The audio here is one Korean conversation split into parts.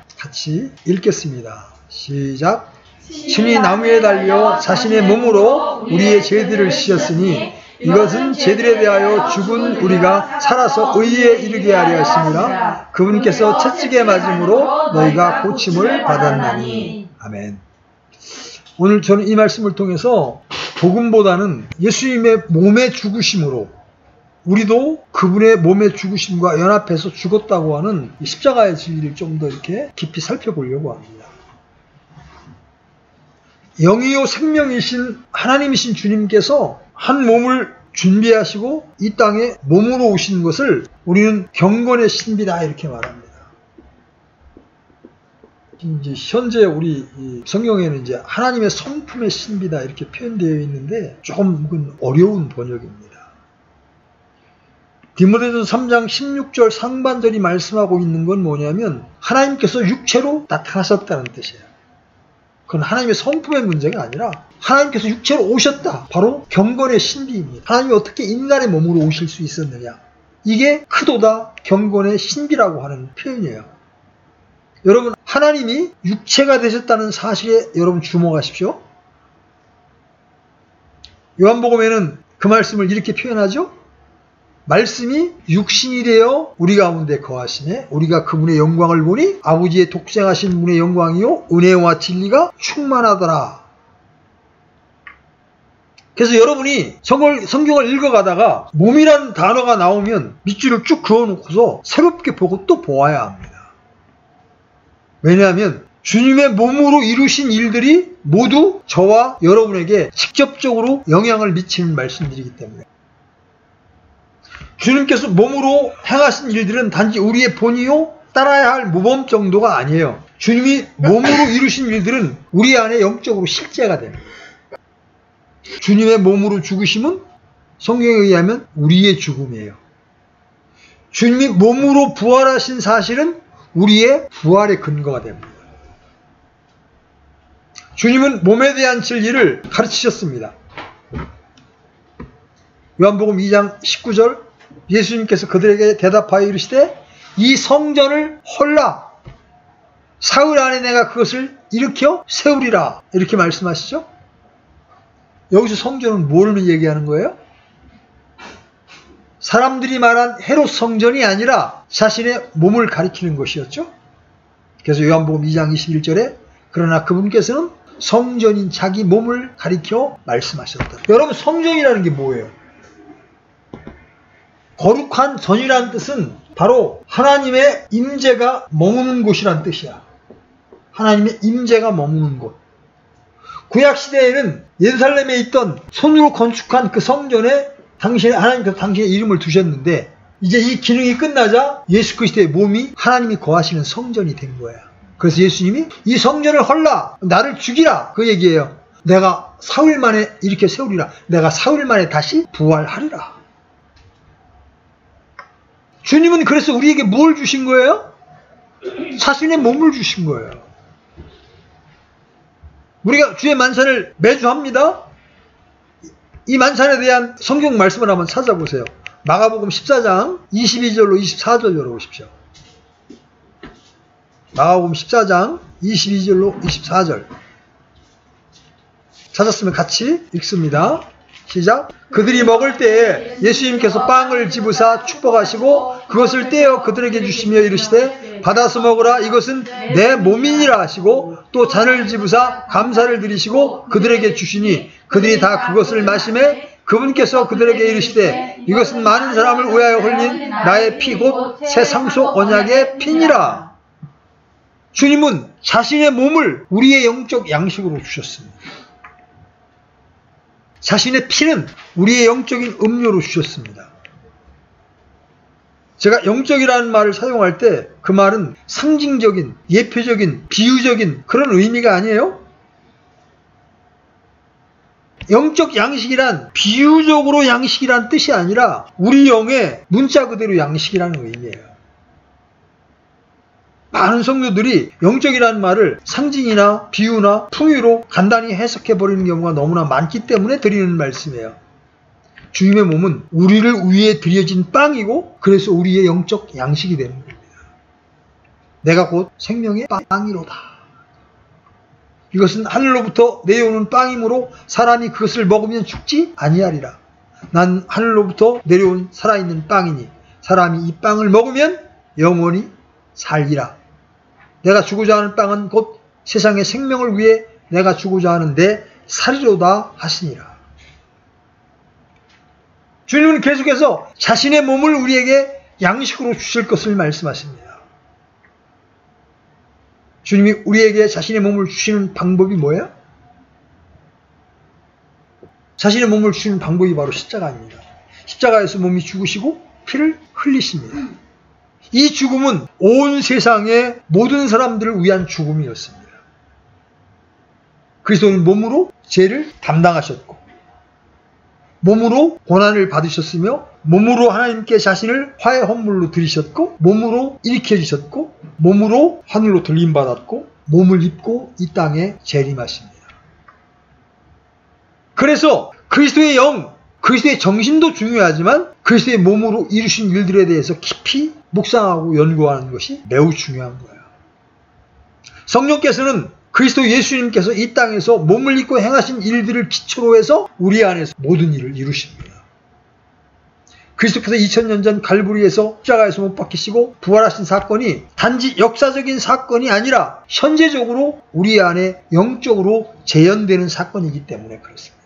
같이 읽겠습니다. 시작. 친히 나무에 달려 자신의 몸으로 우리의 죄들을 씌었으니 이것은 죄들에 대하여 죽은 우리가 살아서 의에 이르게 하려 했습니다. 그분께서 채찍에 맞음으로 너희가 고침을 받았나니. 아멘. 오늘 저는 이 말씀을 통해서 복음보다는 예수님의 몸의 죽으심으로 우리도 그분의 몸의 죽으심과 연합해서 죽었다고 하는 십자가의 진리를 좀 더 이렇게 깊이 살펴보려고 합니다. 영이요 생명이신 하나님이신 주님께서 한 몸을 준비하시고 이 땅에 몸으로 오신 것을 우리는 경건의 신비다 이렇게 말합니다. 이제 현재 우리 성경에는 이제 하나님의 성품의 신비다 이렇게 표현되어 있는데 조금 어려운 번역입니다. 디모데전서 3장 16절 상반절이 말씀하고 있는 건 뭐냐면 하나님께서 육체로 나타나셨다는 뜻이에요. 그건 하나님의 성품의 문제가 아니라 하나님께서 육체로 오셨다. 바로 경건의 신비입니다. 하나님이 어떻게 인간의 몸으로 오실 수 있었느냐. 이게 크도다 경건의 신비라고 하는 표현이에요. 여러분 하나님이 육체가 되셨다는 사실에 여러분 주목하십시오. 요한복음에는 그 말씀을 이렇게 표현하죠. 말씀이 육신이 되어 우리 가운데 거하시네. 우리가 그분의 영광을 보니 아버지의 독생하신 분의 영광이요 은혜와 진리가 충만하더라. 그래서 여러분이 성경을 읽어가다가 몸이라는 단어가 나오면 밑줄을 쭉 그어놓고서 새롭게 보고 또 보아야 합니다. 왜냐하면 주님의 몸으로 이루신 일들이 모두 저와 여러분에게 직접적으로 영향을 미치는 말씀들이기 때문에 주님께서 몸으로 행하신 일들은 단지 우리의 본이요 따라야 할 모범 정도가 아니에요. 주님이 몸으로 이루신 일들은 우리 안에 영적으로 실제가 됩니다. 주님의 몸으로 죽으심은 성경에 의하면 우리의 죽음이에요. 주님이 몸으로 부활하신 사실은 우리의 부활의 근거가 됩니다. 주님은 몸에 대한 진리를 가르치셨습니다. 요한복음 2장 19절 예수님께서 그들에게 대답하여 이르시되 이 성전을 헐라 사흘 안에 내가 그것을 일으켜 세우리라 이렇게 말씀하시죠. 여기서 성전은 뭘 얘기하는 거예요? 사람들이 말한 헤롯 성전이 아니라 자신의 몸을 가리키는 것이었죠. 그래서 요한복음 2장 21절에 그러나 그분께서는 성전인 자기 몸을 가리켜 말씀하셨다. 여러분 성전이라는 게 뭐예요? 거룩한 전이라는 뜻은 바로 하나님의 임재가 머무는 곳이란 뜻이야. 하나님의 임재가 머무는 곳. 구약시대에는 예루살렘에 있던 손으로 건축한 그 성전에 하나님께서 당신의 이름을 두셨는데 이제 이 기능이 끝나자 예수 그리스도의 몸이 하나님이 거하시는 성전이 된 거야. 그래서 예수님이 이 성전을 헐라 나를 죽이라 그 얘기예요. 내가 사흘 만에 이렇게 세우리라. 내가 사흘 만에 다시 부활하리라. 주님은 그래서 우리에게 뭘 주신 거예요? 자신의 몸을 주신 거예요. 우리가 주의 만찬을 매주 합니다. 이 만찬에 대한 성경 말씀을 한번 찾아보세요. 마가복음 14장 22절로 24절 열어보십시오. 마가복음 14장 22절로 24절 찾았으면 같이 읽습니다. 시작. 그들이 먹을 때에 예수님께서 빵을 집으사 축복하시고 그것을 떼어 그들에게 주시며 이르시되 받아서 먹으라 이것은 내 몸이니라 하시고 또 잔을 집으사 감사를 드리시고 그들에게 주시니 그들이 다 그것을 마시매 그분께서 그들에게 이르시되 이것은 많은 사람을 위하여 흘린 나의 피 곧 새 상속 언약의 피니라. 주님은 자신의 몸을 우리의 영적 양식으로 주셨습니다. 자신의 피는 우리의 영적인 음료로 주셨습니다. 제가 영적이라는 말을 사용할 때 그 말은 상징적인, 예표적인, 비유적인 그런 의미가 아니에요. 영적 양식이란 비유적으로 양식이란 뜻이 아니라 우리 영의 문자 그대로 양식이라는 의미예요. 많은 성도들이 영적이라는 말을 상징이나 비유나 풍유로 간단히 해석해버리는 경우가 너무나 많기 때문에 드리는 말씀이에요. 주님의 몸은 우리를 위해 드려진 빵이고 그래서 우리의 영적 양식이 되는 겁니다. 내가 곧 생명의 빵이로다. 이것은 하늘로부터 내려오는 빵이므로 사람이 그것을 먹으면 죽지 아니하리라. 난 하늘로부터 내려온 살아있는 빵이니 사람이 이 빵을 먹으면 영원히 살리라. 내가 주고자 하는 빵은 곧 세상의 생명을 위해 내가 주고자 하는데 살이로다 하시니라. 주님은 계속해서 자신의 몸을 우리에게 양식으로 주실 것을 말씀하십니다. 주님이 우리에게 자신의 몸을 주시는 방법이 뭐예요? 자신의 몸을 주시는 방법이 바로 십자가입니다. 십자가에서 몸이 죽으시고 피를 흘리십니다. 이 죽음은 온 세상의 모든 사람들을 위한 죽음이었습니다. 그리스도는 몸으로 죄를 담당하셨고 몸으로 고난을 받으셨으며 몸으로 하나님께 자신을 화해 헌물로 드리셨고 몸으로 일으켜주셨고 몸으로 하늘로 들림받았고 몸을 입고 이 땅에 재림하십니다. 그래서 그리스도의 영, 그리스도의 정신도 중요하지만 그리스도의 몸으로 이루신 일들에 대해서 깊이 묵상하고 연구하는 것이 매우 중요한 거예요. 성령께서는 그리스도 예수님께서 이 땅에서 몸을 입고 행하신 일들을 기초로 해서 우리 안에서 모든 일을 이루십니다. 그리스도께서 2000년 전 갈보리에서 십자가에서 못 박히시고 부활하신 사건이 단지 역사적인 사건이 아니라 현재적으로 우리 안에 영적으로 재현되는 사건이기 때문에 그렇습니다.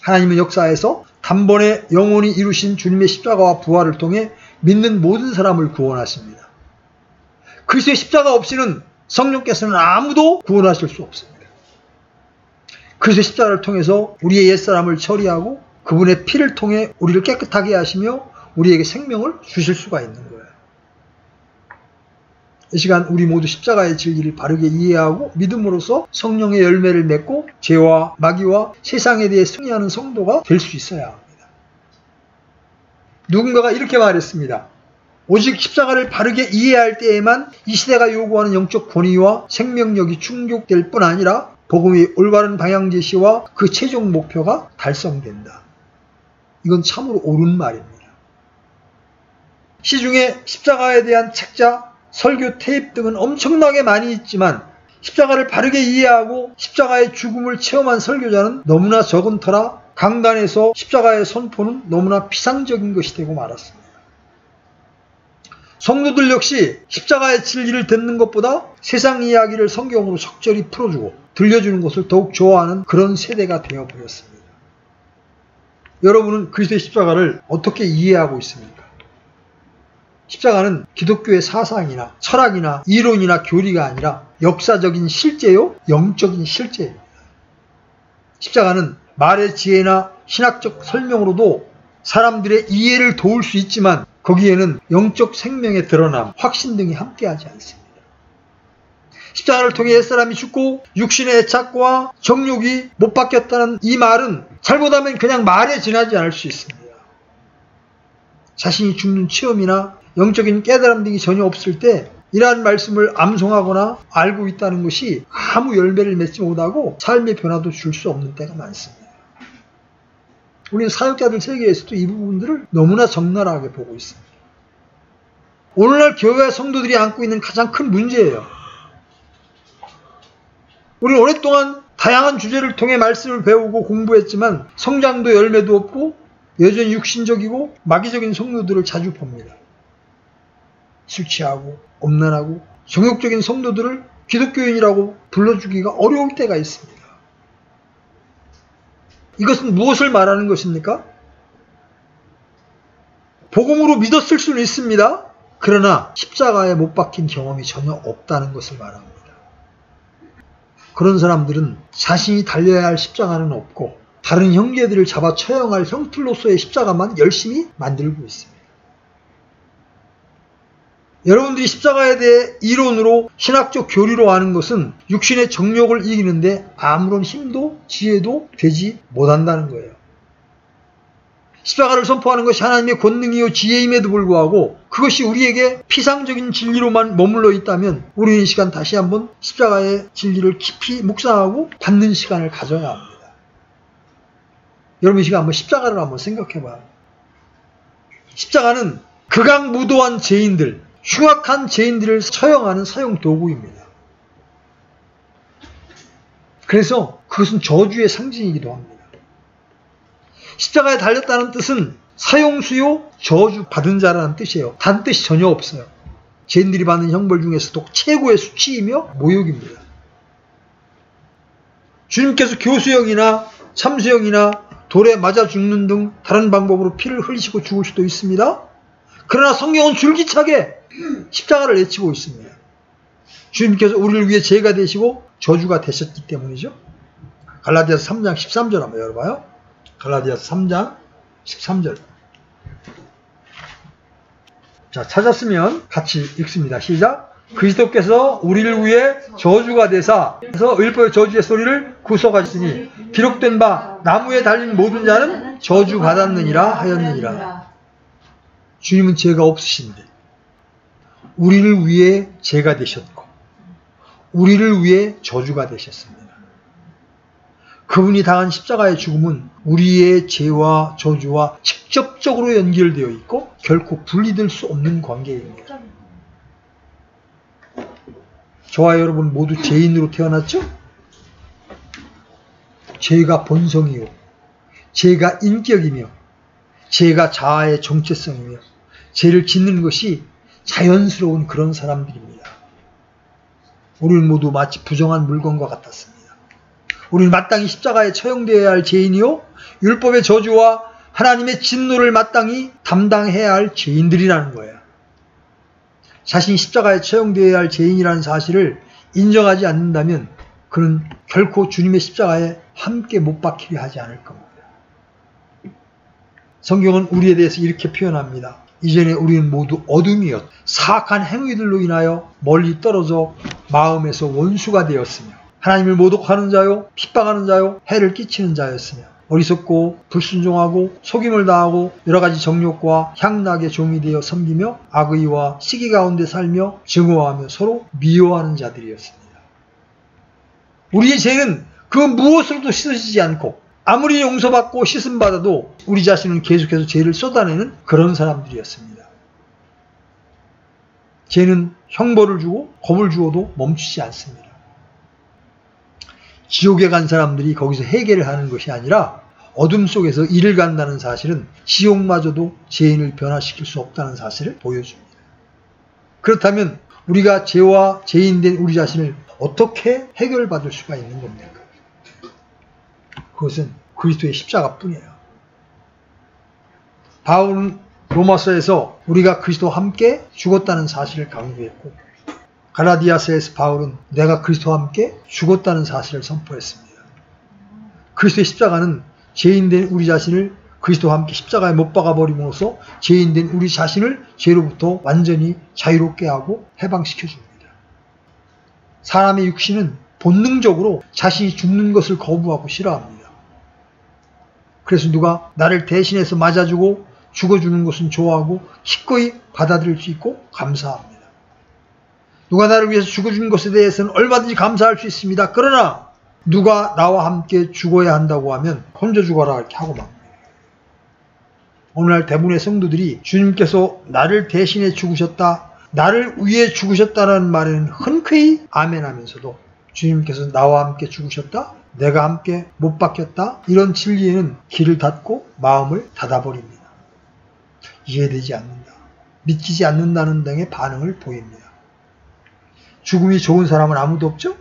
하나님은 역사에서 단번에 영원히 이루신 주님의 십자가와 부활을 통해 믿는 모든 사람을 구원하십니다. 그리스도의 십자가 없이는 성령께서는 아무도 구원하실 수 없습니다. 그리스도의 십자가를 통해서 우리의 옛사람을 처리하고 그분의 피를 통해 우리를 깨끗하게 하시며 우리에게 생명을 주실 수가 있는 거예요. 이 시간 우리 모두 십자가의 진리를 바르게 이해하고 믿음으로써 성령의 열매를 맺고 죄와 마귀와 세상에 대해 승리하는 성도가 될 수 있어야 합니다. 누군가가 이렇게 말했습니다. 오직 십자가를 바르게 이해할 때에만 이 시대가 요구하는 영적 권위와 생명력이 충족될 뿐 아니라 복음의 올바른 방향 제시와 그 최종 목표가 달성된다. 이건 참으로 옳은 말입니다. 시중에 십자가에 대한 책자, 설교 테이프 등은 엄청나게 많이 있지만 십자가를 바르게 이해하고 십자가의 죽음을 체험한 설교자는 너무나 적은 터라 강단에서 십자가의 선포는 너무나 피상적인 것이 되고 말았습니다. 성도들 역시 십자가의 진리를 듣는 것보다 세상 이야기를 성경으로 적절히 풀어주고 들려주는 것을 더욱 좋아하는 그런 세대가 되어버렸습니다. 여러분은 그리스도의 십자가를 어떻게 이해하고 있습니까? 십자가는 기독교의 사상이나 철학이나 이론이나 교리가 아니라 역사적인 실제요, 영적인 실제입니다. 십자가는 말의 지혜나 신학적 설명으로도 사람들의 이해를 도울 수 있지만 거기에는 영적 생명의 드러남, 확신 등이 함께하지 않습니다. 십자가를 통해 옛사람이 죽고 육신의 애착과 정욕이 못 바뀌었다는 이 말은 잘못하면 그냥 말에 지나지 않을 수 있습니다. 자신이 죽는 체험이나 영적인 깨달음 등이 전혀 없을 때 이러한 말씀을 암송하거나 알고 있다는 것이 아무 열매를 맺지 못하고 삶의 변화도 줄 수 없는 때가 많습니다. 우리는 사역자들 세계에서도 이 부분들을 너무나 적나라하게 보고 있습니다. 오늘날 교회와 성도들이 안고 있는 가장 큰 문제예요. 우리는 오랫동안 다양한 주제를 통해 말씀을 배우고 공부했지만 성장도 열매도 없고 여전히 육신적이고 마귀적인 성도들을 자주 봅니다. 술 취하고 엄란하고 정욕적인 성도들을 기독교인이라고 불러주기가 어려울 때가 있습니다. 이것은 무엇을 말하는 것입니까? 복음으로 믿었을 수는 있습니다. 그러나 십자가에 못 박힌 경험이 전혀 없다는 것을 말합니다. 그런 사람들은 자신이 달려야 할 십자가는 없고 다른 형제들을 잡아 처형할 형틀로서의 십자가만 열심히 만들고 있습니다. 여러분들이 십자가에 대해 이론으로 신학적 교리로 아는 것은 육신의 정욕을 이기는데 아무런 힘도 지혜도 되지 못한다는 거예요. 십자가를 선포하는 것이 하나님의 권능이요 지혜임에도 불구하고 그것이 우리에게 피상적인 진리로만 머물러 있다면 우리는 이 시간 다시 한번 십자가의 진리를 깊이 묵상하고 받는 시간을 가져야 합니다. 여러분 이 시간 한번 십자가를 한번 생각해 봐요. 십자가는 극악무도한 죄인들, 흉악한 죄인들을 처형하는 사형 도구입니다. 그래서 그것은 저주의 상징이기도 합니다. 십자가에 달렸다는 뜻은 사형수요 저주 받은 자라는 뜻이에요. 다른 뜻이 전혀 없어요. 죄인들이 받는 형벌 중에서도 최고의 수치이며 모욕입니다. 주님께서 교수형이나 참수형이나 돌에 맞아 죽는 등 다른 방법으로 피를 흘리시고 죽을 수도 있습니다. 그러나 성경은 줄기차게 십자가를 내치고 있습니다. 주님께서 우리를 위해 죄가 되시고 저주가 되셨기 때문이죠. 갈라디아서 3장 13절 한번 열어봐요. 갈라디아서 3장 13절. 자, 찾았으면 같이 읽습니다. 시작. 그리스도께서 우리를 위해 저주가 되사 그래서 율법의 저주의 소리를 구속하시니 기록된 바 나무에 달린 모든 자는 저주받았느니라 하였느니라. 주님은 죄가 없으신데 우리를 위해 죄가 되셨고 우리를 위해 저주가 되셨습니다. 그분이 당한 십자가의 죽음은 우리의 죄와 저주와 직접적으로 연결되어 있고 결코 분리될 수 없는 관계입니다. 저와 여러분 모두 죄인으로 태어났죠? 죄가 본성이요, 죄가 인격이며 죄가 자아의 정체성이며 죄를 짓는 것이 자연스러운 그런 사람들입니다. 우리는 모두 마치 부정한 물건과 같았습니다. 우리는 마땅히 십자가에 처형되어야 할 죄인이요 율법의 저주와 하나님의 진노를 마땅히 담당해야 할 죄인들이라는 거예요. 자신이 십자가에 처형되어야 할 죄인이라는 사실을 인정하지 않는다면 그는 결코 주님의 십자가에 함께 못 박히려 하지 않을 겁니다. 성경은 우리에 대해서 이렇게 표현합니다. 이전에 우리는 모두 어둠이었 사악한 행위들로 인하여 멀리 떨어져 마음에서 원수가 되었으며 하나님을 모독하는 자요 핍박하는 자요 해를 끼치는 자였으며 어리석고 불순종하고 속임을 다하고 여러가지 정욕과 향락의 종이 되어 섬기며 악의와 시기 가운데 살며 증오하며 서로 미워하는 자들이었습니다. 우리의 죄는 그 무엇으로도 씻어지지 않고 아무리 용서받고 씻음받아도 우리 자신은 계속해서 죄를 쏟아내는 그런 사람들이었습니다. 죄는 형벌을 주고 겁을 주어도 멈추지 않습니다. 지옥에 간 사람들이 거기서 해결을 하는 것이 아니라 어둠 속에서 일을 간다는 사실은 지옥마저도 죄인을 변화시킬 수 없다는 사실을 보여줍니다. 그렇다면 우리가 죄와 죄인된 우리 자신을 어떻게 해결받을 수가 있는 겁니까? 그것은 그리스도의 십자가뿐이에요. 바울은 로마서에서 우리가 그리스도와 함께 죽었다는 사실을 강조했고 갈라디아서에서 바울은 내가 그리스도와 함께 죽었다는 사실을 선포했습니다. 그리스도의 십자가는 죄인된 우리 자신을 그리스도와 함께 십자가에 못 박아버림으로써 죄인된 우리 자신을 죄로부터 완전히 자유롭게 하고 해방시켜줍니다. 사람의 육신은 본능적으로 자신이 죽는 것을 거부하고 싫어합니다. 그래서 누가 나를 대신해서 맞아주고 죽어주는 것은 좋아하고 기꺼이 받아들일 수 있고 감사합니다. 누가 나를 위해서 죽어준 것에 대해서는 얼마든지 감사할 수 있습니다. 그러나 누가 나와 함께 죽어야 한다고 하면 혼자 죽어라 이렇게 하고 맙니다. 오늘날 대부분의 성도들이 주님께서 나를 대신해 죽으셨다, 나를 위해 죽으셨다는 말에는 흔쾌히 아멘하면서도 주님께서 나와 함께 죽으셨다, 내가 함께 못 박혔다, 이런 진리에는 길을 닫고 마음을 닫아버립니다. 이해되지 않는다, 믿기지 않는다는 등의 반응을 보입니다. 죽음이 좋은 사람은 아무도 없죠?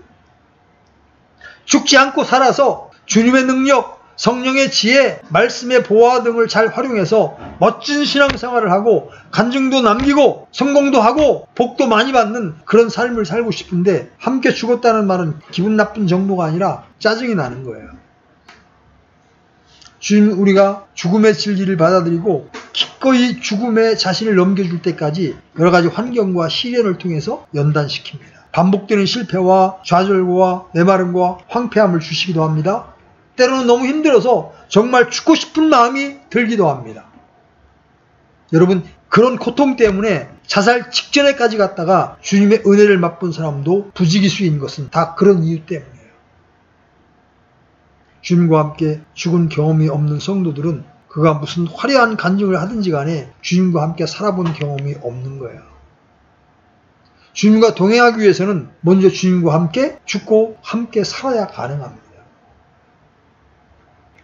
죽지 않고 살아서 주님의 능력, 성령의 지혜, 말씀의 보화 등을 잘 활용해서 멋진 신앙생활을 하고 간증도 남기고 성공도 하고 복도 많이 받는 그런 삶을 살고 싶은데 함께 죽었다는 말은 기분 나쁜 정도가 아니라 짜증이 나는 거예요. 주님, 우리가 죽음의 진리를 받아들이고 기꺼이 죽음에 자신을 넘겨줄 때까지 여러 가지 환경과 시련을 통해서 연단시킵니다. 반복되는 실패와 좌절과 메마름과 황폐함을 주시기도 합니다. 때로는 너무 힘들어서 정말 죽고 싶은 마음이 들기도 합니다. 여러분, 그런 고통 때문에 자살 직전에까지 갔다가 주님의 은혜를 맛본 사람도 부지기수인 것은 다 그런 이유 때문이에요. 주님과 함께 죽은 경험이 없는 성도들은 그가 무슨 화려한 간증을 하든지 간에 주님과 함께 살아본 경험이 없는 거예요. 주님과 동행하기 위해서는 먼저 주님과 함께 죽고 함께 살아야 가능합니다.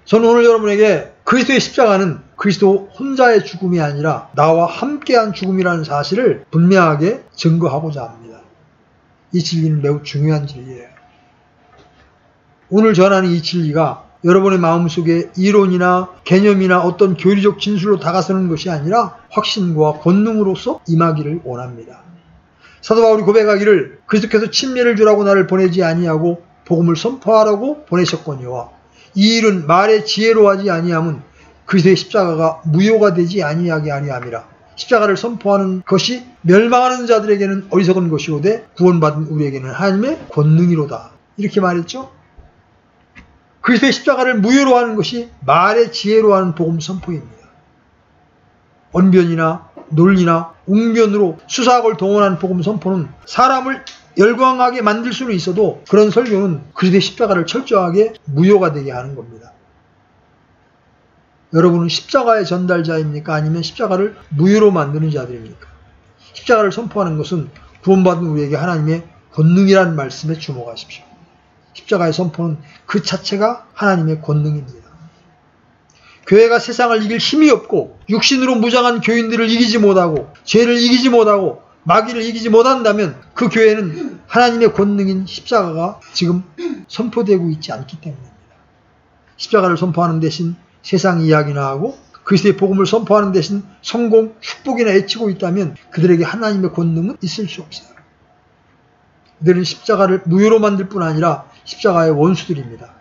저는 오늘 여러분에게 그리스도의 십자가는 그리스도 혼자의 죽음이 아니라 나와 함께한 죽음이라는 사실을 분명하게 증거하고자 합니다. 이 진리는 매우 중요한 진리예요. 오늘 전하는 이 진리가 여러분의 마음속에 이론이나 개념이나 어떤 교리적 진술로 다가서는 것이 아니라 확신과 권능으로서 임하기를 원합니다. 사도 바울이 고백하기를 그리스도께서 침례를 주라고 나를 보내지 아니하고 복음을 선포하라고 보내셨거니와 이 일은 말의 지혜로 하지 아니함은 그리스도의 십자가가 무효가 되지 아니하게 아니함이라. 십자가를 선포하는 것이 멸망하는 자들에게는 어리석은 것이오되 구원받은 우리에게는 하나님의 권능이로다. 이렇게 말했죠. 그리스도의 십자가를 무효로 하는 것이 말의 지혜로 하는 복음 선포입니다. 언변이나 논리나 웅변으로 수사학을 동원한 복음 선포는 사람을 열광하게 만들 수는 있어도 그런 설교는 그리스도의 십자가를 철저하게 무효가 되게 하는 겁니다. 여러분은 십자가의 전달자입니까? 아니면 십자가를 무효로 만드는 자들입니까? 십자가를 선포하는 것은 구원받은 우리에게 하나님의 권능이라는 말씀에 주목하십시오. 십자가의 선포는 그 자체가 하나님의 권능입니다. 교회가 세상을 이길 힘이 없고 육신으로 무장한 교인들을 이기지 못하고 죄를 이기지 못하고 마귀를 이기지 못한다면 그 교회는 하나님의 권능인 십자가가 지금 선포되고 있지 않기 때문입니다. 십자가를 선포하는 대신 세상 이야기나 하고 그리스도의 복음을 선포하는 대신 성공, 축복이나 애치고 있다면 그들에게 하나님의 권능은 있을 수 없어요. 그들은 십자가를 무효로 만들 뿐 아니라 십자가의 원수들입니다.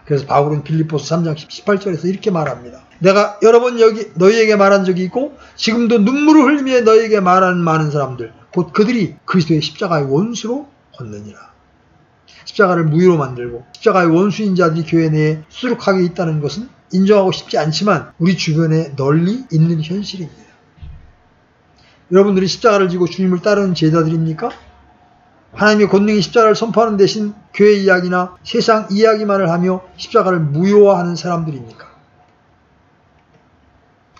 그래서 바울은 빌립보서 3장 18절에서 이렇게 말합니다. 내가 여러 번 너희에게 말한 적이 있고 지금도 눈물을 흘리며 너희에게 말하는 많은 사람들 곧 그들이 그리스도의 십자가의 원수로 걷느니라. 십자가를 무효로 만들고 십자가의 원수인 자들이 교회 내에 수룩하게 있다는 것은 인정하고 싶지 않지만 우리 주변에 널리 있는 현실입니다. 여러분들이 십자가를 지고 주님을 따르는 제자들입니까? 하나님의 권능이 십자가를 선포하는 대신 교회 이야기나 세상 이야기만을 하며 십자가를 무효화하는 사람들입니까?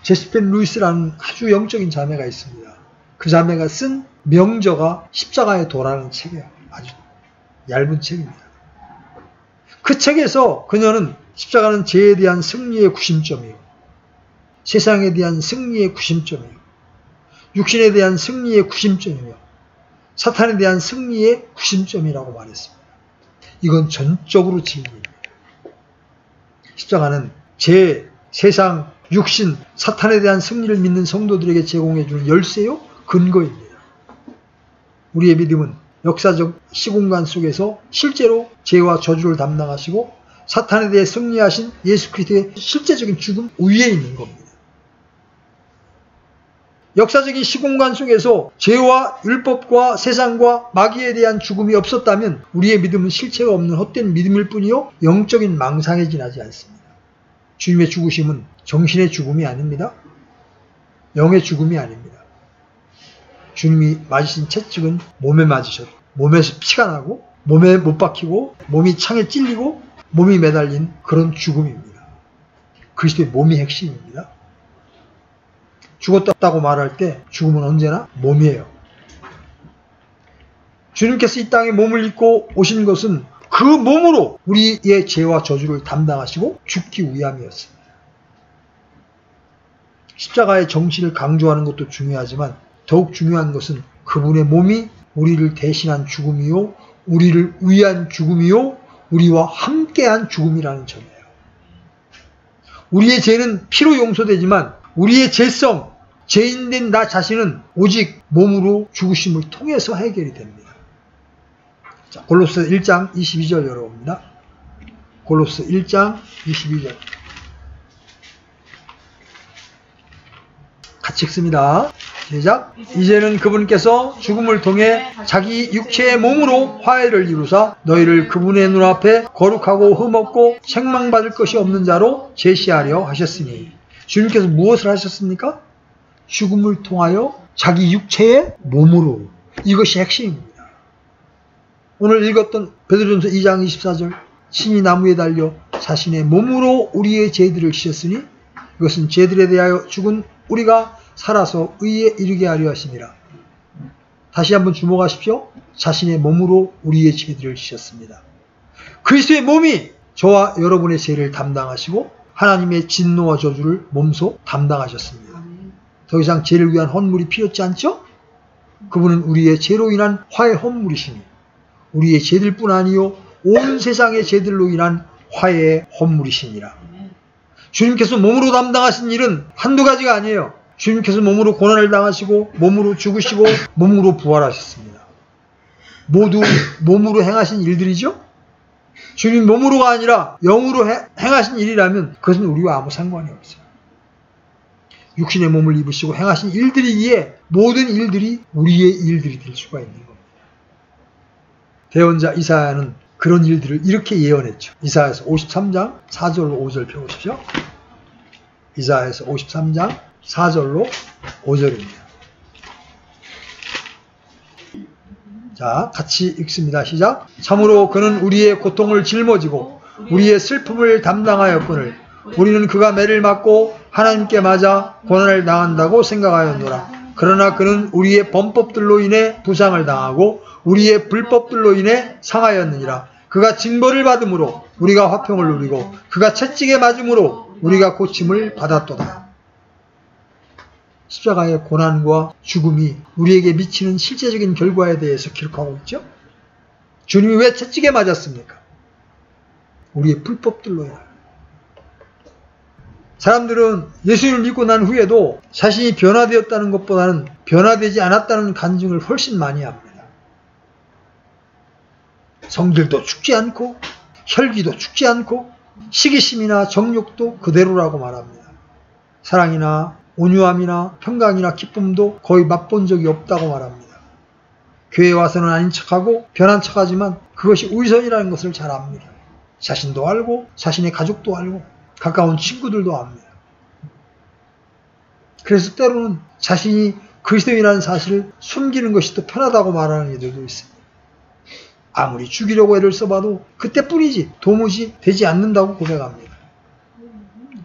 제스펜 루이스라는 아주 영적인 자매가 있습니다. 그 자매가 쓴 명저가 십자가의 도라는 책이에요. 아주 얇은 책입니다. 그 책에서 그녀는 십자가는 죄에 대한 승리의 구심점이요, 세상에 대한 승리의 구심점이요, 육신에 대한 승리의 구심점이며 사탄에 대한 승리의 구심점이라고 말했습니다. 이건 전적으로 진리입니다. 십자가는 죄, 세상, 육신, 사탄에 대한 승리를 믿는 성도들에게 제공해주는 열쇠요, 근거입니다. 우리의 믿음은 역사적 시공간 속에서 실제로 죄와 저주를 담당하시고 사탄에 대해 승리하신 예수 그리스도의 실제적인 죽음 위에 있는 겁니다. 역사적인 시공간 속에서 죄와 율법과 세상과 마귀에 대한 죽음이 없었다면 우리의 믿음은 실체가 없는 헛된 믿음일 뿐이요 영적인 망상에 지나지 않습니다. 주님의 죽으심은 정신의 죽음이 아닙니다. 영의 죽음이 아닙니다. 주님이 맞으신 채찍은 몸에 맞으셔도 몸에서 피가 나고 몸에 못 박히고 몸이 창에 찔리고 몸이 매달린 그런 죽음입니다. 그리스도의 몸이 핵심입니다. 죽었다고 말할 때 죽음은 언제나 몸이에요. 주님께서 이 땅에 몸을 입고 오신 것은 그 몸으로 우리의 죄와 저주를 담당하시고 죽기 위함이었습니다. 십자가의 정신을 강조하는 것도 중요하지만 더욱 중요한 것은 그분의 몸이 우리를 대신한 죽음이요, 우리를 위한 죽음이요, 우리와 함께한 죽음이라는 점이에요. 우리의 죄는 피로 용서되지만 우리의 죄성, 죄인된 나 자신은 오직 몸으로 죽으심을 통해서 해결이 됩니다. 자, 골로새 1장 22절 열어봅니다. 골로새 1장 22절. 같이 읽습니다. 시작. 이제는 그분께서 죽음을 통해 자기 육체의 몸으로 화해를 이루사 너희를 그분의 눈앞에 거룩하고 흠없고 책망받을 것이 없는 자로 제시하려 하셨으니. 주님께서 무엇을 하셨습니까? 죽음을 통하여 자기 육체의 몸으로. 이것이 핵심입니다. 오늘 읽었던 베드로전서 2장 24절 신이 나무에 달려 자신의 몸으로 우리의 죄들을 지셨으니 이것은 죄들에 대하여 죽은 우리가 살아서 의에 이르게 하려 하심이라. 다시 한번 주목하십시오. 자신의 몸으로 우리의 죄들을 지셨습니다. 그리스도의 몸이 저와 여러분의 죄를 담당하시고 하나님의 진노와 저주를 몸소 담당하셨습니다. 더 이상 죄를 위한 헌물이 필요치 않죠? 그분은 우리의 죄로 인한 화해 헌물이시니 우리의 죄들뿐 아니요 온 세상의 죄들로 인한 화해의 헌물이시니라. 주님께서 몸으로 담당하신 일은 한두 가지가 아니에요. 주님께서 몸으로 고난을 당하시고 몸으로 죽으시고 몸으로 부활하셨습니다. 모두 몸으로 행하신 일들이죠. 주님 몸으로가 아니라 영으로 행하신 일이라면 그것은 우리와 아무 상관이 없어요. 육신의 몸을 입으시고 행하신 일들이기에 모든 일들이 우리의 일들이 될 수가 있는 겁니다. 대언자 이사야는 그런 일들을 이렇게 예언했죠. 이사야서 53장 4절로 5절 펴보십시오. 이사야서 53장 4절로 5절입니다. 자, 같이 읽습니다. 시작. 참으로 그는 우리의 고통을 짊어지고 우리의 슬픔을 담당하였거늘 우리는 그가 매를 맞고 하나님께 맞아 고난을 당한다고 생각하였노라. 그러나 그는 우리의 범법들로 인해 부상을 당하고 우리의 불법들로 인해 상하였느니라. 그가 징벌을 받음으로 우리가 화평을 누리고 그가 채찍에 맞음으로 우리가 고침을 받았도다. 십자가의 고난과 죽음이 우리에게 미치는 실제적인 결과에 대해서 기록하고 있죠. 주님이 왜 채찍에 맞았습니까? 우리의 불법들로요. 사람들은 예수님을 믿고 난 후에도 자신이 변화되었다는 것보다는 변화되지 않았다는 간증을 훨씬 많이 합니다. 성질도 죽지 않고 혈기도 죽지 않고 시기심이나 정욕도 그대로라고 말합니다. 사랑이나 온유함이나 평강이나 기쁨도 거의 맛본 적이 없다고 말합니다. 교회에 와서는 아닌 척하고 변한 척하지만 그것이 우위선이라는 것을 잘 압니다. 자신도 알고 자신의 가족도 알고 가까운 친구들도 압니다. 그래서 때로는 자신이 그리스도인이라는 사실을 숨기는 것이 더 편하다고 말하는 이들도 있습니다. 아무리 죽이려고 애를 써봐도 그때뿐이지 도무지 되지 않는다고 고백합니다.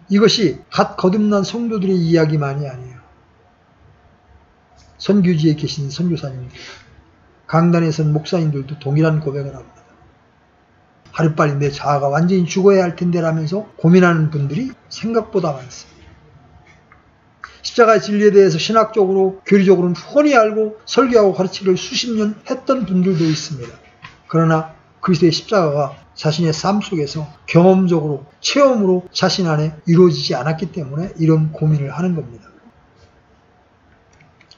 이것이 갓 거듭난 성도들의 이야기만이 아니에요. 선교지에 계신 선교사님들, 강단에선 목사님들도 동일한 고백을 합니다. 하루빨리 내 자아가 완전히 죽어야 할 텐데 라면서 고민하는 분들이 생각보다 많습니다. 십자가의 진리에 대해서 신학적으로, 교리적으로는 훤히 알고 설교하고 가르치기를 수십 년 했던 분들도 있습니다. 그러나 그리스도의 십자가가 자신의 삶 속에서 경험적으로, 체험으로 자신 안에 이루어지지 않았기 때문에 이런 고민을 하는 겁니다.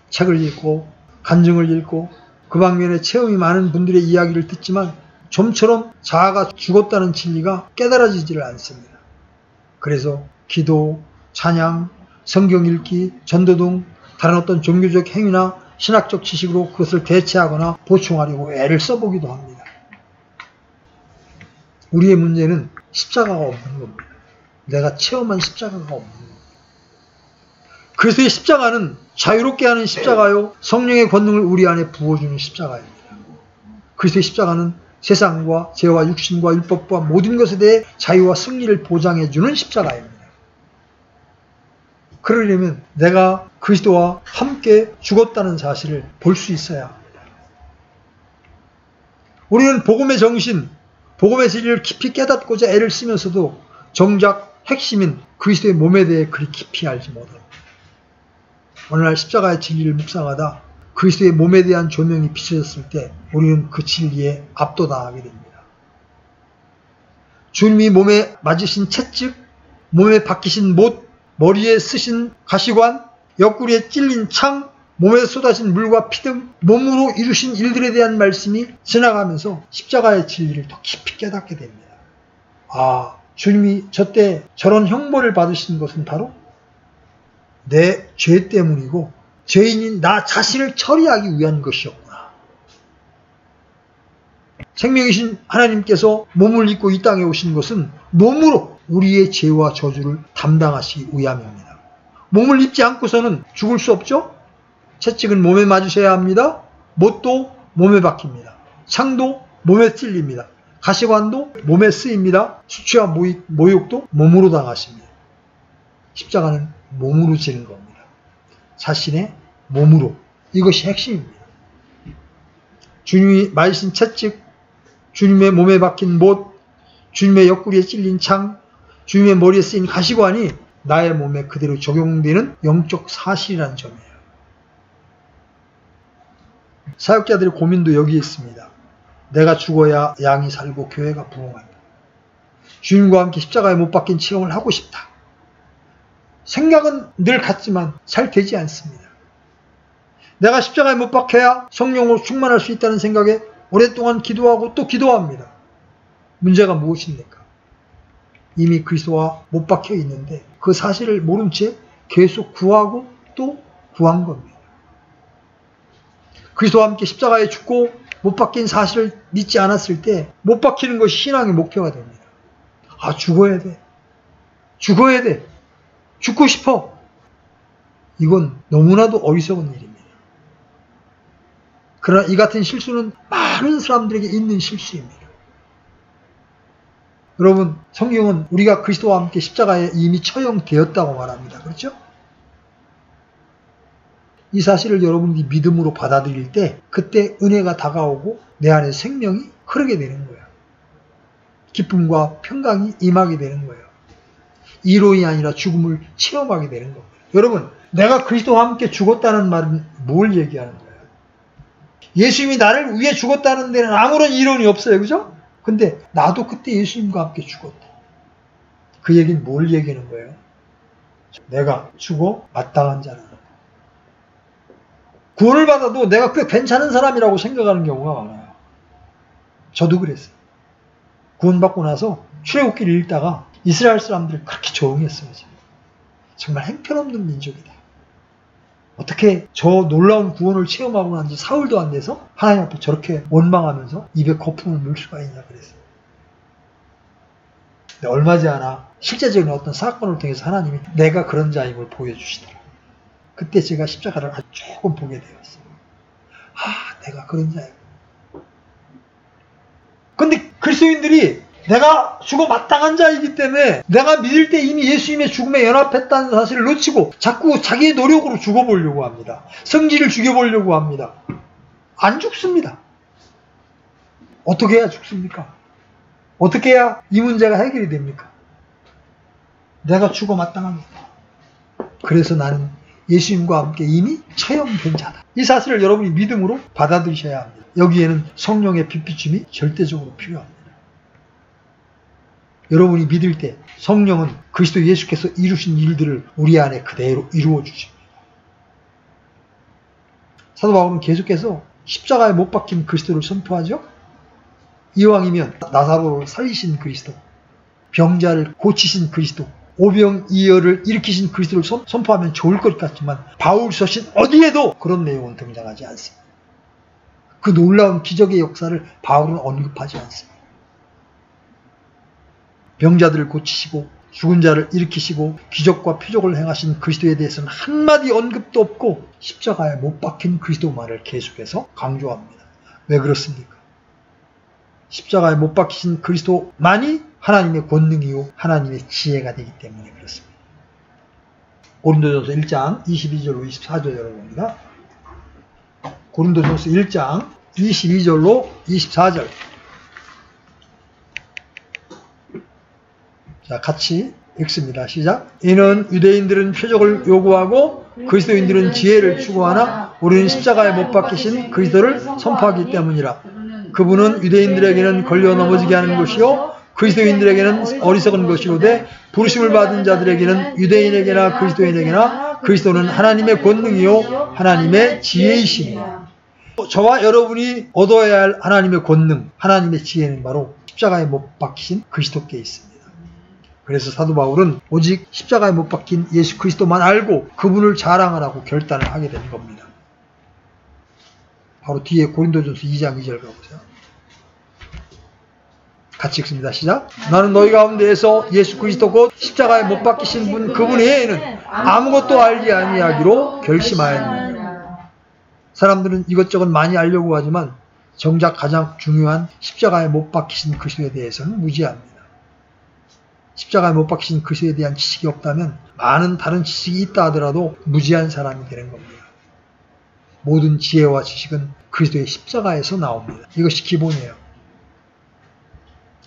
책을 읽고 간증을 읽고 그 방면에 체험이 많은 분들의 이야기를 듣지만 좀처럼 자아가 죽었다는 진리가 깨달아지지를 않습니다. 그래서 기도, 찬양, 성경 읽기, 전도 등 다른 어떤 종교적 행위나 신학적 지식으로 그것을 대체하거나 보충하려고 애를 써보기도 합니다. 우리의 문제는 십자가가 없는 겁니다. 내가 체험한 십자가가 없는 겁니다. 그리스도의 십자가는 자유롭게 하는 십자가요, 성령의 권능을 우리 안에 부어주는 십자가입니다. 그리스도의 십자가는 세상과 죄와 육신과 율법과 모든 것에 대해 자유와 승리를 보장해주는 십자가입니다. 그러려면 내가 그리스도와 함께 죽었다는 사실을 볼 수 있어야 합니다. 우리는 복음의 정신, 복음의 진리를 깊이 깨닫고자 애를 쓰면서도 정작 핵심인 그리스도의 몸에 대해 그리 깊이 알지 못합니다. 어느 날 십자가의 진리를 묵상하다 그리스도의 몸에 대한 조명이 비춰졌을 때 우리는 그 진리에 압도당하게 됩니다. 주님이 몸에 맞으신 채찍, 몸에 박히신 못, 머리에 쓰신 가시관, 옆구리에 찔린 창, 몸에 쏟아진 물과 피 등 몸으로 이루신 일들에 대한 말씀이 지나가면서 십자가의 진리를 더 깊이 깨닫게 됩니다. 아, 주님이 저때 저런 형벌을 받으신 것은 바로 내 죄 때문이고 죄인인 나 자신을 처리하기 위한 것이었구나. 생명이신 하나님께서 몸을 입고 이 땅에 오신 것은 몸으로 우리의 죄와 저주를 담당하시기 위함입니다. 몸을 입지 않고서는 죽을 수 없죠? 채찍은 몸에 맞으셔야 합니다. 못도 몸에 박힙니다. 창도 몸에 찔립니다. 가시관도 몸에 쓰입니다. 수치와 모욕도 몸으로 당하십니다. 십자가는 몸으로 지는 겁니다. 자신의 몸으로. 이것이 핵심입니다. 주님이 맞으신 채찍, 주님의 몸에 박힌 못, 주님의 옆구리에 찔린 창, 주님의 머리에 쓰인 가시관이 나의 몸에 그대로 적용되는 영적 사실이라는 점이에요. 사역자들의 고민도 여기에 있습니다. 내가 죽어야 양이 살고 교회가 부흥한다. 주님과 함께 십자가에 못 박힌 체험을 하고 싶다. 생각은 늘 같지만 잘 되지 않습니다. 내가 십자가에 못 박혀야 성령으로 충만할 수 있다는 생각에 오랫동안 기도하고 또 기도합니다. 문제가 무엇입니까? 이미 그리스도와 못 박혀 있는데 그 사실을 모른 채 계속 구하고 또 구한 겁니다. 그리스도와 함께 십자가에 죽고 못 박힌 사실을 믿지 않았을 때 못 박히는 것이 신앙의 목표가 됩니다. 아, 죽어야 돼. 죽어야 돼. 죽고 싶어. 이건 너무나도 어리석은 일입니다. 그러나 이 같은 실수는 많은 사람들에게 있는 실수입니다. 여러분, 성경은 우리가 그리스도와 함께 십자가에 이미 처형되었다고 말합니다. 그렇죠? 이 사실을 여러분이 믿음으로 받아들일 때 그때 은혜가 다가오고 내 안에 생명이 흐르게 되는 거예요. 기쁨과 평강이 임하게 되는 거예요. 이론이 아니라 죽음을 체험하게 되는 겁니다. 여러분, 내가 그리스도와 함께 죽었다는 말은 뭘 얘기하는 거예요? 예수님이 나를 위해 죽었다는 데는 아무런 이론이 없어요. 그죠? 근데 나도 그때 예수님과 함께 죽었다. 그 얘기는 뭘 얘기하는 거예요? 내가 죽어 마땅한 자라는 거. 구원을 받아도 내가 꽤 괜찮은 사람이라고 생각하는 경우가 많아요. 저도 그랬어요. 구원받고 나서 출애굽기를 읽다가 이스라엘 사람들을 그렇게 조롱했어요. 정말 형편없는 민족이다. 어떻게 저 놀라운 구원을 체험하고 난 지 사흘도 안 돼서 하나님 앞에 저렇게 원망하면서 입에 거품을 물 수가 있냐 그랬어요. 근데 얼마 지 않아 실제적인 어떤 사건을 통해서 하나님이 내가 그런 자임을 보여주시더라. 그때 제가 십자가를 아주 조금 보게 되었어요. 아, 내가 그런 자이구나. 근데 그리스도인들이 내가 죽어 마땅한 자이기 때문에 내가 믿을 때 이미 예수님의 죽음에 연합했다는 사실을 놓치고 자꾸 자기의 노력으로 죽어보려고 합니다. 성질을 죽여보려고 합니다. 안 죽습니다. 어떻게 해야 죽습니까? 어떻게 해야 이 문제가 해결이 됩니까? 내가 죽어 마땅합니다. 그래서 나는 예수님과 함께 이미 처형된 자다. 이 사실을 여러분이 믿음으로 받아들이셔야 합니다. 여기에는 성령의 빛비춤이 절대적으로 필요합니다. 여러분이 믿을 때 성령은 그리스도 예수께서 이루신 일들을 우리 안에 그대로 이루어 주십니다. 사도 바울은 계속해서 십자가에 못 박힌 그리스도를 선포하죠. 이왕이면 나사로를 살리신 그리스도, 병자를 고치신 그리스도, 오병이어를 일으키신 그리스도를 선포하면 좋을 것 같지만 바울 서신 어디에도 그런 내용은 등장하지 않습니다. 그 놀라운 기적의 역사를 바울은 언급하지 않습니다. 병자들을 고치시고 죽은 자를 일으키시고 기적과 표적을 행하신 그리스도에 대해서는 한마디 언급도 없고 십자가에 못 박힌 그리스도만을 계속해서 강조합니다. 왜 그렇습니까? 십자가에 못 박히신 그리스도만이 하나님의 권능이요 하나님의 지혜가 되기 때문에 그렇습니다. 고린도전서 1장 22절로 24절 열어봅니다. 고린도전서 1장 22절로 24절. 자, 같이 읽습니다. 시작. 이는 유대인들은 표적을 요구하고 그리스도인들은 지혜를 추구하나 우리는 십자가에 못 박히신 그리스도를 선포하기 때문이라. 그분은 유대인들에게는 걸려 넘어지게 하는 것이요 그리스도인들에게는 어리석은 것이로되 부르심을 받은 자들에게는 유대인에게나 그리스도인에게나 그리스도는 하나님의 권능이요 하나님의 지혜이시니라. 저와 여러분이 얻어야 할 하나님의 권능, 하나님의 지혜는 바로 십자가에 못 박히신 그리스도께 있습니다. 그래서 사도 바울은 오직 십자가에 못 박힌 예수 그리스도만 알고 그분을 자랑하라고 결단을 하게 된 겁니다. 바로 뒤에 고린도전서 2장 2절 가보세요. 같이 읽습니다. 시작. 나는 너희 가운데에서 예수 그리스도 곧 십자가에 못 박히신 분 그분 외에는 아무것도 알지 아니하기로 결심하였느니라. 사람들은 이것저것 많이 알려고 하지만 정작 가장 중요한 십자가에 못 박히신 그리스도에 대해서는 무지합니다. 십자가에 못 박히신 그리스도에 대한 지식이 없다면 많은 다른 지식이 있다 하더라도 무지한 사람이 되는 겁니다. 모든 지혜와 지식은 그리스도의 십자가에서 나옵니다. 이것이 기본이에요.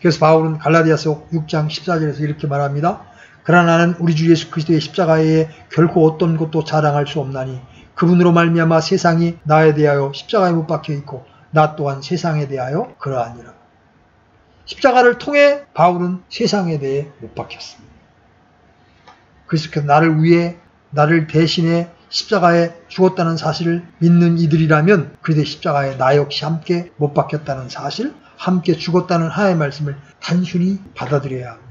그래서 바울은 갈라디아서 6장 14절에서 이렇게 말합니다. 그러나 나는 우리 주 예수 그리스도의 십자가에 결코 어떤 것도 자랑할 수 없나니 그분으로 말미암아 세상이 나에 대하여 십자가에 못 박혀 있고 나 또한 세상에 대하여 그러하니라. 십자가를 통해 바울은 세상에 대해 못 박혔습니다. 그래서 나를 위해 나를 대신해 십자가에 죽었다는 사실을 믿는 이들이라면 그리스도의 십자가에 나 역시 함께 못 박혔다는 사실, 함께 죽었다는 하나님의 말씀을 단순히 받아들여야 합니다.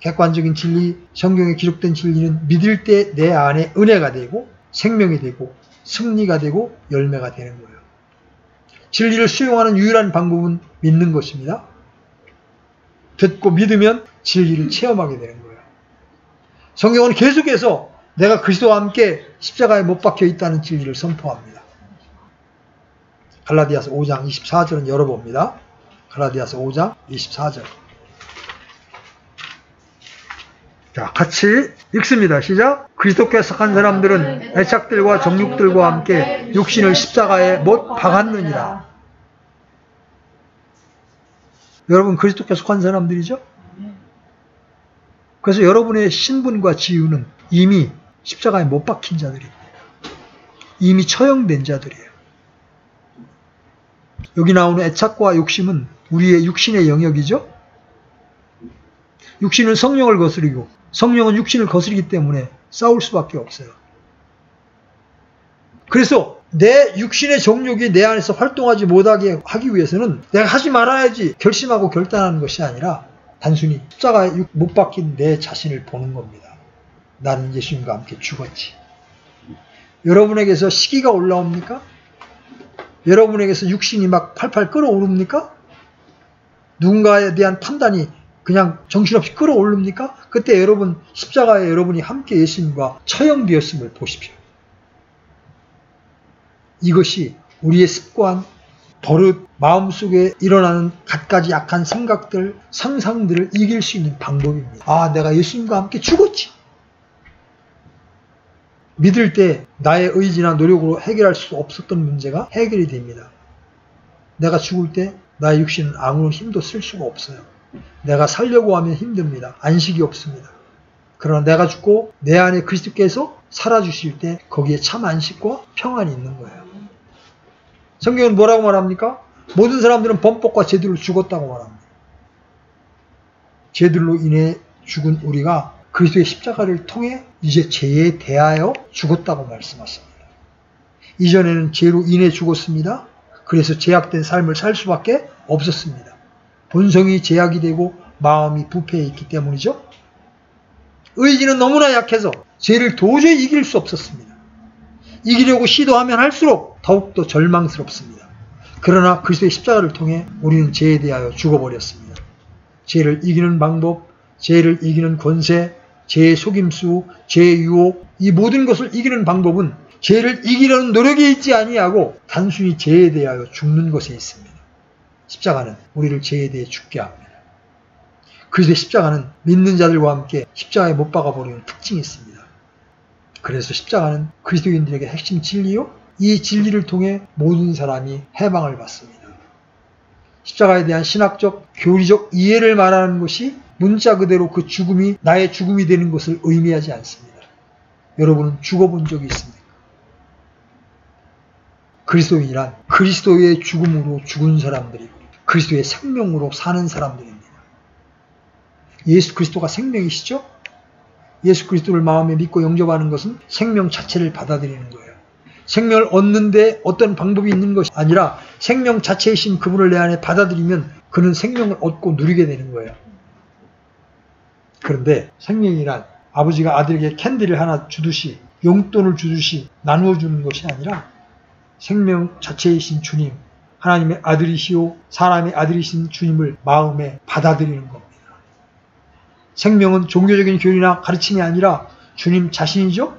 객관적인 진리, 성경에 기록된 진리는 믿을 때 내 안에 은혜가 되고 생명이 되고 승리가 되고 열매가 되는 거예요. 진리를 수용하는 유일한 방법은 믿는 것입니다. 듣고 믿으면 진리를 체험하게 되는 거예요. 성경은 계속해서 내가 그리스도와 함께 십자가에 못 박혀 있다는 진리를 선포합니다. 갈라디아서 5장 24절은 열어봅니다. 갈라디아서 5장 24절. 자, 같이 읽습니다. 시작. 그리스도께 속한 사람들은 애착들과 정욕들과 함께 육신을 십자가에 못 박았느니라. 여러분 그리스도께 속한 사람들이죠? 그래서 여러분의 신분과 지위는 이미 십자가에 못 박힌 자들입니다. 이미 처형된 자들이에요. 여기 나오는 애착과 욕심은 우리의 육신의 영역이죠? 육신은 성령을 거스리고 성령은 육신을 거스리기 때문에 싸울 수밖에 없어요. 그래서 내 육신의 정욕이 내 안에서 활동하지 못하게 하기 위해서는 내가 하지 말아야지 결심하고 결단하는 것이 아니라 단순히 십자가에 못 박힌 내 자신을 보는 겁니다. 나는 예수님과 함께 죽었지. 여러분에게서 시기가 올라옵니까? 여러분에게서 육신이 막 팔팔 끓어오릅니까? 누군가에 대한 판단이 그냥 정신없이 끌어오릅니까? 그때 여러분 십자가에 여러분이 함께 예수님과 처형되었음을 보십시오. 이것이 우리의 습관, 버릇, 마음속에 일어나는 갖가지 약한 생각들, 상상들을 이길 수 있는 방법입니다. 아, 내가 예수님과 함께 죽었지. 믿을 때 나의 의지나 노력으로 해결할 수 없었던 문제가 해결이 됩니다. 내가 죽을 때 나의 육신은 아무런 힘도 쓸 수가 없어요. 내가 살려고 하면 힘듭니다. 안식이 없습니다. 그러나 내가 죽고 내 안에 그리스도께서 살아주실 때 거기에 참 안식과 평안이 있는 거예요. 성경은 뭐라고 말합니까? 모든 사람들은 범법과 죄들로 죽었다고 말합니다. 죄들로 인해 죽은 우리가 그리스도의 십자가를 통해 이제 죄에 대하여 죽었다고 말씀하십니다. 이전에는 죄로 인해 죽었습니다. 그래서 죄악된 삶을 살 수밖에 없었습니다. 본성이 죄악이 되고 마음이 부패해 있기 때문이죠. 의지는 너무나 약해서 죄를 도저히 이길 수 없었습니다. 이기려고 시도하면 할수록 더욱더 절망스럽습니다. 그러나 그리스도의 십자가를 통해 우리는 죄에 대하여 죽어버렸습니다. 죄를 이기는 방법, 죄를 이기는 권세, 죄의 속임수, 죄의 유혹, 이 모든 것을 이기는 방법은 죄를 이기려는 노력에 있지 아니하고 단순히 죄에 대하여 죽는 것에 있습니다. 십자가는 우리를 죄에 대해 죽게 합니다. 그리스도의 십자가는 믿는 자들과 함께 십자가에 못 박아버리는 특징이 있습니다. 그래서 십자가는 그리스도인들에게 핵심 진리요, 이 진리를 통해 모든 사람이 해방을 받습니다. 십자가에 대한 신학적, 교리적 이해를 말하는 것이 문자 그대로 그 죽음이 나의 죽음이 되는 것을 의미하지 않습니다. 여러분은 죽어본 적이 있습니까? 그리스도인이란 그리스도의 죽음으로 죽은 사람들이고 그리스도의 생명으로 사는 사람들입니다. 예수 그리스도가 생명이시죠? 예수 그리스도를 마음에 믿고 영접하는 것은 생명 자체를 받아들이는 거예요. 생명을 얻는데 어떤 방법이 있는 것이 아니라 생명 자체이신 그분을 내 안에 받아들이면 그는 생명을 얻고 누리게 되는 거예요. 그런데 생명이란 아버지가 아들에게 캔디를 하나 주듯이 용돈을 주듯이 나누어 주는 것이 아니라 생명 자체이신 주님, 하나님의 아들이시오 사람의 아들이신 주님을 마음에 받아들이는 겁니다. 생명은 종교적인 교리나 가르침이 아니라 주님 자신이죠.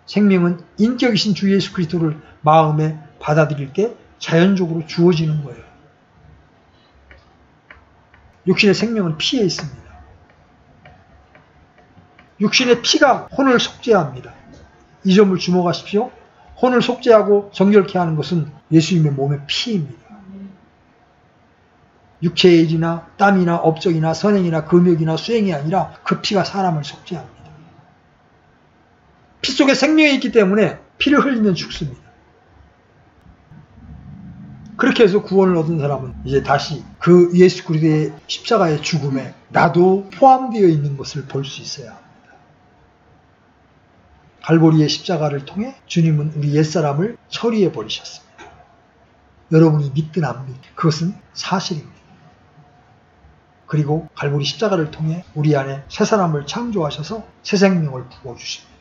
생명은 인격이신 주 예수 그리스도를 마음에 받아들일 때 자연적으로 주어지는 거예요. 육신의 생명은 피에 있습니다. 육신의 피가 혼을 속죄합니다. 이 점을 주목하십시오. 혼을 속죄하고 정결케 하는 것은 예수님의 몸의 피입니다. 육체의 일이나 땀이나 업적이나 선행이나 금욕이나 수행이 아니라 그 피가 사람을 속죄합니다. 피 속에 생명이 있기 때문에 피를 흘리면 죽습니다. 그렇게 해서 구원을 얻은 사람은 이제 다시 그 예수 그리스도의 십자가의 죽음에 나도 포함되어 있는 것을 볼 수 있어야 합니다. 갈보리의 십자가를 통해 주님은 우리 옛사람을 처리해 버리셨습니다. 여러분이 믿든 안 믿든 그것은 사실입니다. 그리고 갈보리 십자가를 통해 우리 안에 새 사람을 창조하셔서 새 생명을 부어주십니다.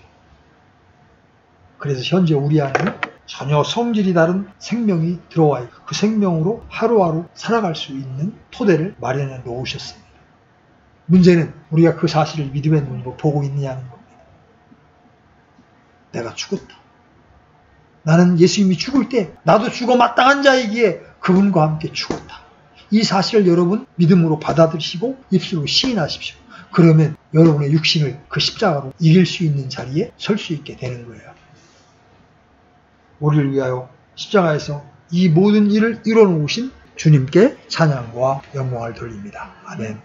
그래서 현재 우리 안에는 전혀 성질이 다른 생명이 들어와 있고 그 생명으로 하루하루 살아갈 수 있는 토대를 마련해 놓으셨습니다. 문제는 우리가 그 사실을 믿음의 눈으로 보고 있느냐는 겁니다. 내가 죽었다. 나는 예수님이 죽을 때 나도 죽어 마땅한 자이기에 그분과 함께 죽었다. 이 사실을 여러분 믿음으로 받아들이시고 입술로 시인하십시오. 그러면 여러분의 육신을 그 십자가로 이길 수 있는 자리에 설 수 있게 되는 거예요. 우리를 위하여 십자가에서 이 모든 일을 이뤄놓으신 주님께 찬양과 영광을 돌립니다. 아멘.